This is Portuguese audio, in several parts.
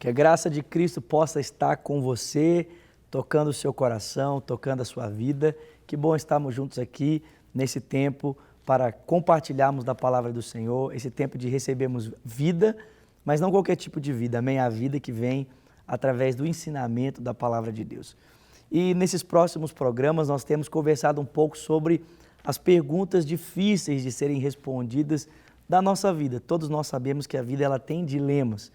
Que a graça de Cristo possa estar com você, tocando o seu coração, tocando a sua vida. Que bom estarmos juntos aqui nesse tempo para compartilharmos da palavra do Senhor, esse tempo de recebermos vida, mas não qualquer tipo de vida, amém? A vida que vem através do ensinamento da palavra de Deus. E nesses próximos programas nós temos conversado um pouco sobre as perguntas difíceis de serem respondidas da nossa vida. Todos nós sabemos que a vida ela tem dilemas,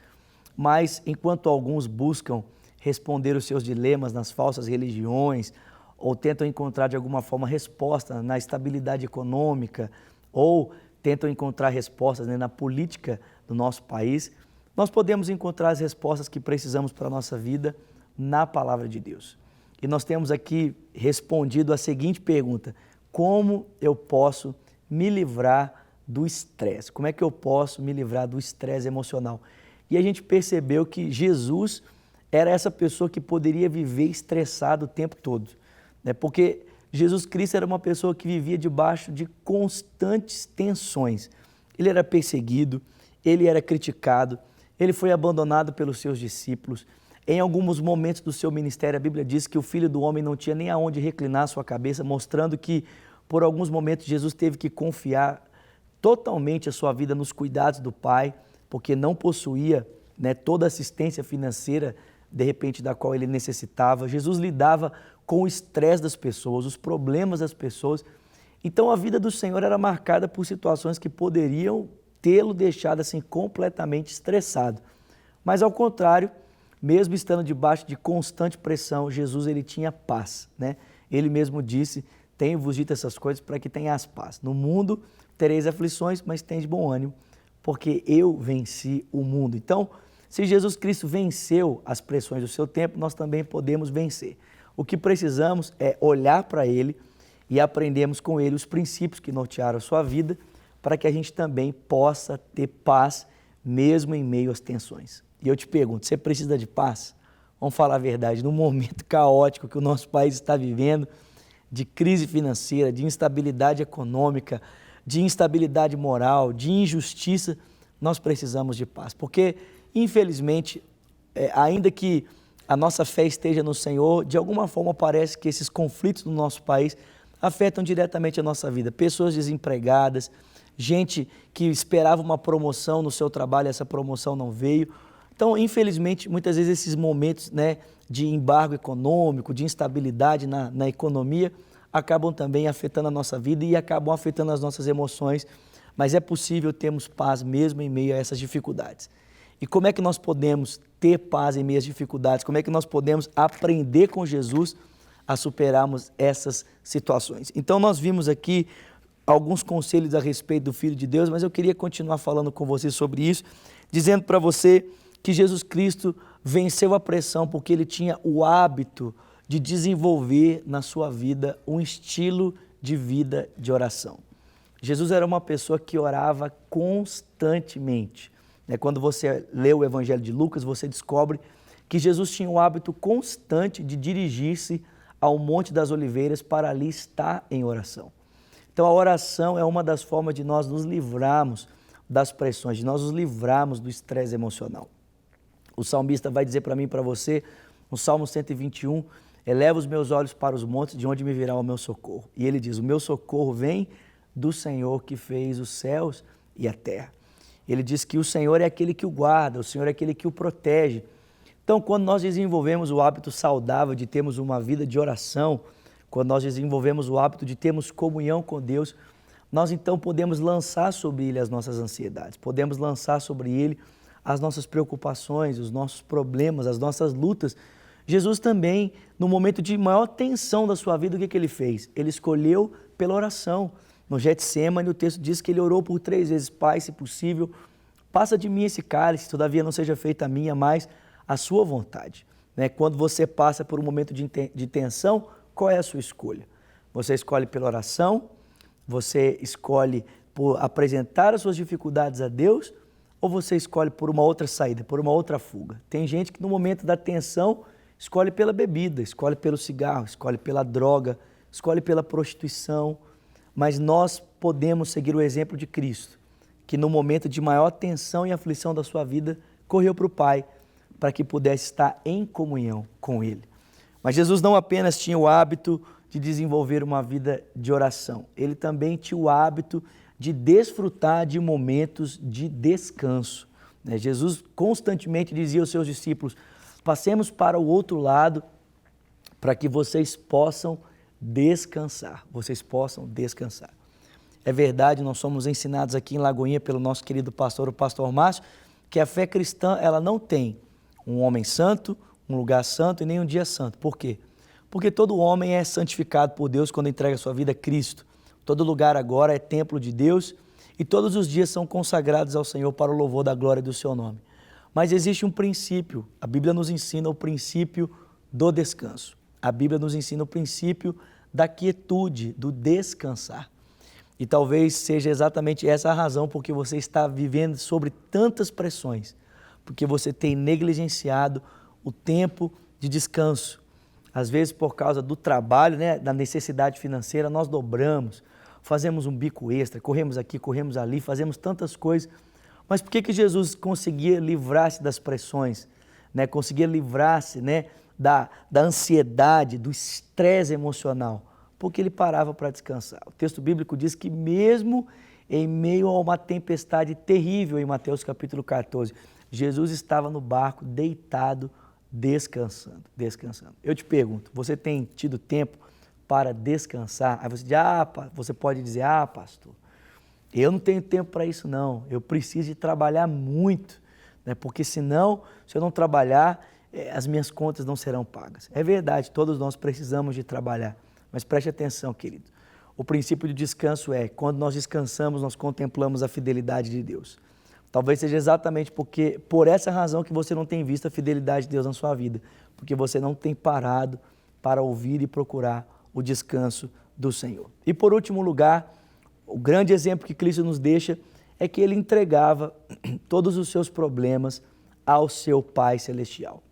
mas enquanto alguns buscam responder os seus dilemas nas falsas religiões ou tentam encontrar de alguma forma resposta na estabilidade econômica ou tentam encontrar respostas na política do nosso país, nós podemos encontrar as respostas que precisamos para a nossa vida na palavra de Deus. E nós temos aqui respondido a seguinte pergunta: como eu posso me livrar do estresse? Como é que eu posso me livrar do estresse emocional? E a gente percebeu que Jesus era essa pessoa que poderia viver estressado o tempo todo, né? Porque Jesus Cristo era uma pessoa que vivia debaixo de constantes tensões. Ele era perseguido, ele era criticado, ele foi abandonado pelos seus discípulos. Em alguns momentos do seu ministério, a Bíblia diz que o Filho do Homem não tinha nem aonde reclinar sua cabeça, mostrando que, por alguns momentos, Jesus teve que confiar totalmente a sua vida nos cuidados do Pai, porque não possuía, né, toda a assistência financeira, de repente, da qual ele necessitava. Jesus lidava com o estresse das pessoas, os problemas das pessoas. Então, a vida do Senhor era marcada por situações que poderiam tê-lo deixado assim completamente estressado. Mas, ao contrário, mesmo estando debaixo de constante pressão, Jesus ele tinha paz, né? Ele mesmo disse: tenho-vos dito essas coisas para que tenhas paz. No mundo tereis aflições, mas tens bom ânimo, porque eu venci o mundo. Então, se Jesus Cristo venceu as pressões do seu tempo, nós também podemos vencer. O que precisamos é olhar para Ele e aprendermos com Ele os princípios que nortearam a sua vida, para que a gente também possa ter paz, mesmo em meio às tensões. E eu te pergunto, você precisa de paz? Vamos falar a verdade, num momento caótico que o nosso país está vivendo, de crise financeira, de instabilidade econômica, de instabilidade moral, de injustiça, nós precisamos de paz. Porque, infelizmente, ainda que a nossa fé esteja no Senhor, de alguma forma parece que esses conflitos no nosso país afetam diretamente a nossa vida. Pessoas desempregadas, gente que esperava uma promoção no seu trabalho, essa promoção não veio. Então, infelizmente, muitas vezes esses momentos, né, de embargo econômico, de instabilidade na economia, acabam também afetando a nossa vida e acabam afetando as nossas emoções, mas é possível termos paz mesmo em meio a essas dificuldades. E como é que nós podemos ter paz em meio às dificuldades? Como é que nós podemos aprender com Jesus a superarmos essas situações? Então, nós vimos aqui alguns conselhos a respeito do Filho de Deus, mas eu queria continuar falando com você sobre isso, dizendo para você que Jesus Cristo venceu a pressão porque ele tinha o hábito de desenvolver na sua vida um estilo de vida de oração. Jesus era uma pessoa que orava constantemente. Quando você lê o Evangelho de Lucas, você descobre que Jesus tinha o hábito constante de dirigir-se ao Monte das Oliveiras para ali estar em oração. Então, a oração é uma das formas de nós nos livrarmos das pressões, de nós nos livrarmos do estresse emocional. O salmista vai dizer para mim e para você, no Salmo 121, eleva os meus olhos para os montes, de onde me virá o meu socorro. E ele diz, o meu socorro vem do Senhor que fez os céus e a terra. Ele diz que o Senhor é aquele que o guarda, o Senhor é aquele que o protege. Então, quando nós desenvolvemos o hábito saudável de termos uma vida de oração, quando nós desenvolvemos o hábito de termos comunhão com Deus, nós então podemos lançar sobre Ele as nossas ansiedades, podemos lançar sobre Ele as nossas preocupações, os nossos problemas, as nossas lutas. Jesus também, no momento de maior tensão da sua vida, o que ele fez? Ele escolheu pela oração. No Getsêmani, o texto diz que ele orou por 3 vezes, Pai, se possível, passa de mim esse cálice, todavia não seja feita a minha, mas a sua vontade. Quando você passa por um momento de tensão, qual é a sua escolha? Você escolhe pela oração, você escolhe por apresentar as suas dificuldades a Deus, ou você escolhe por uma outra saída, por uma outra fuga? Tem gente que no momento da tensão escolhe pela bebida, escolhe pelo cigarro, escolhe pela droga, escolhe pela prostituição, mas nós podemos seguir o exemplo de Cristo, que no momento de maior tensão e aflição da sua vida, correu para o Pai para que pudesse estar em comunhão com Ele. Mas Jesus não apenas tinha o hábito de desenvolver uma vida de oração, Ele também tinha o hábito de desfrutar de momentos de descanso. Jesus constantemente dizia aos seus discípulos: passemos para o outro lado para que vocês possam descansar. Vocês possam descansar. É verdade, nós somos ensinados aqui em Lagoinha pelo nosso querido pastor, o pastor Márcio, que a fé cristã ela não tem um homem santo, um lugar santo e nem um dia santo. Por quê? Porque todo homem é santificado por Deus quando entrega a sua vida a Cristo. Todo lugar agora é templo de Deus e todos os dias são consagrados ao Senhor para o louvor da glória do seu nome. Mas existe um princípio, a Bíblia nos ensina o princípio do descanso. A Bíblia nos ensina o princípio da quietude, do descansar. E talvez seja exatamente essa a razão por que você está vivendo sobre tantas pressões, porque você tem negligenciado o tempo de descanso. Às vezes por causa do trabalho, da necessidade financeira, nós dobramos, fazemos um bico extra, corremos aqui, corremos ali, fazemos tantas coisas. Mas por que Jesus conseguia livrar-se das pressões, conseguia livrar-se da ansiedade, do estresse emocional? Porque ele parava para descansar. O texto bíblico diz que mesmo em meio a uma tempestade terrível, em Mateus capítulo 14, Jesus estava no barco, deitado, descansando. Eu te pergunto, você tem tido tempo para descansar? Aí você pode dizer, pastor, eu não tenho tempo para isso não, eu preciso de trabalhar muito, porque senão, se eu não trabalhar, as minhas contas não serão pagas. É verdade, todos nós precisamos de trabalhar, mas preste atenção, querido. O princípio de descanso é, quando nós descansamos, nós contemplamos a fidelidade de Deus. Talvez seja exatamente por essa razão que você não tem visto a fidelidade de Deus na sua vida, porque você não tem parado para ouvir e procurar o descanso do Senhor. E por último lugar, o grande exemplo que Cristo nos deixa é que Ele entregava todos os seus problemas ao seu Pai Celestial.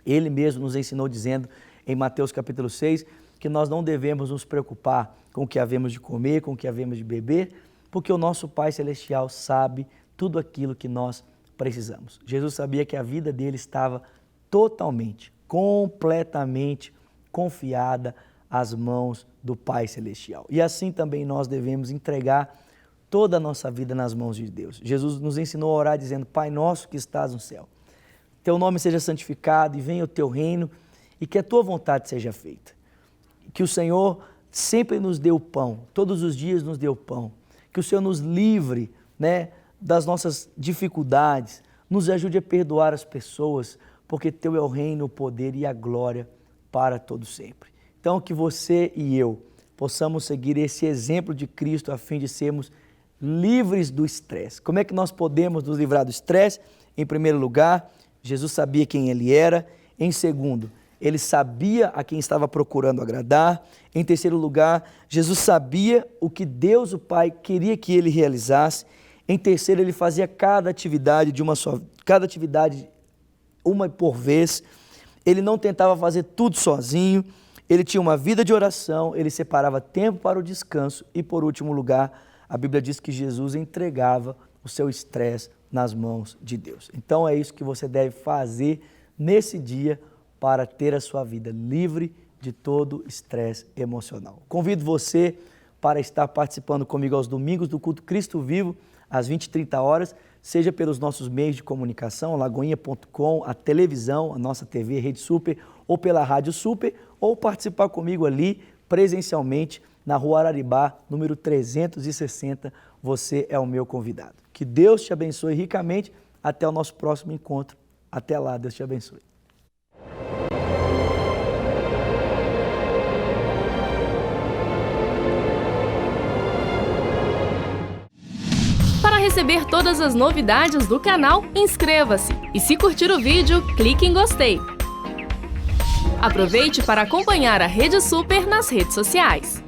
Ele mesmo nos ensinou dizendo em Mateus capítulo 6 que nós não devemos nos preocupar com o que havemos de comer, com o que havemos de beber, porque o nosso Pai Celestial sabe tudo aquilo que nós precisamos. Jesus sabia que a vida dele estava totalmente, completamente confiada às mãos do Pai Celestial. E assim também nós devemos entregar toda a nossa vida nas mãos de Deus. Jesus nos ensinou a orar dizendo: Pai nosso que estás no céu, teu nome seja santificado e venha o teu reino e que a tua vontade seja feita. Que o Senhor sempre nos dê o pão, todos os dias nos dê o pão. Que o Senhor nos livre, das nossas dificuldades, nos ajude a perdoar as pessoas, porque teu é o reino, o poder e a glória para todo sempre. Então que você e eu possamos seguir esse exemplo de Cristo a fim de sermos livres do estresse. Como é que nós podemos nos livrar do estresse? Em primeiro lugar, Jesus sabia quem Ele era. Em segundo, Ele sabia a quem estava procurando agradar. Em terceiro lugar, Jesus sabia o que Deus, o Pai, queria que Ele realizasse. Em terceiro, Ele fazia cada atividade uma por vez. Ele não tentava fazer tudo sozinho. Ele tinha uma vida de oração, ele separava tempo para o descanso e, por último lugar, a Bíblia diz que Jesus entregava o seu estresse nas mãos de Deus. Então é isso que você deve fazer nesse dia para ter a sua vida livre de todo estresse emocional. Convido você para estar participando comigo aos domingos do culto Cristo Vivo, às 20h30, seja pelos nossos meios de comunicação, lagoinha.com, a televisão, a nossa TV Rede Super, ou pela Rádio Super, ou participar comigo ali presencialmente na Rua Araribá, número 360. Você é o meu convidado. Que Deus te abençoe ricamente. Até o nosso próximo encontro. Até lá, Deus te abençoe. Para receber todas as novidades do canal, inscreva-se e, se curtir o vídeo, clique em gostei. Aproveite para acompanhar a Rede Super nas redes sociais.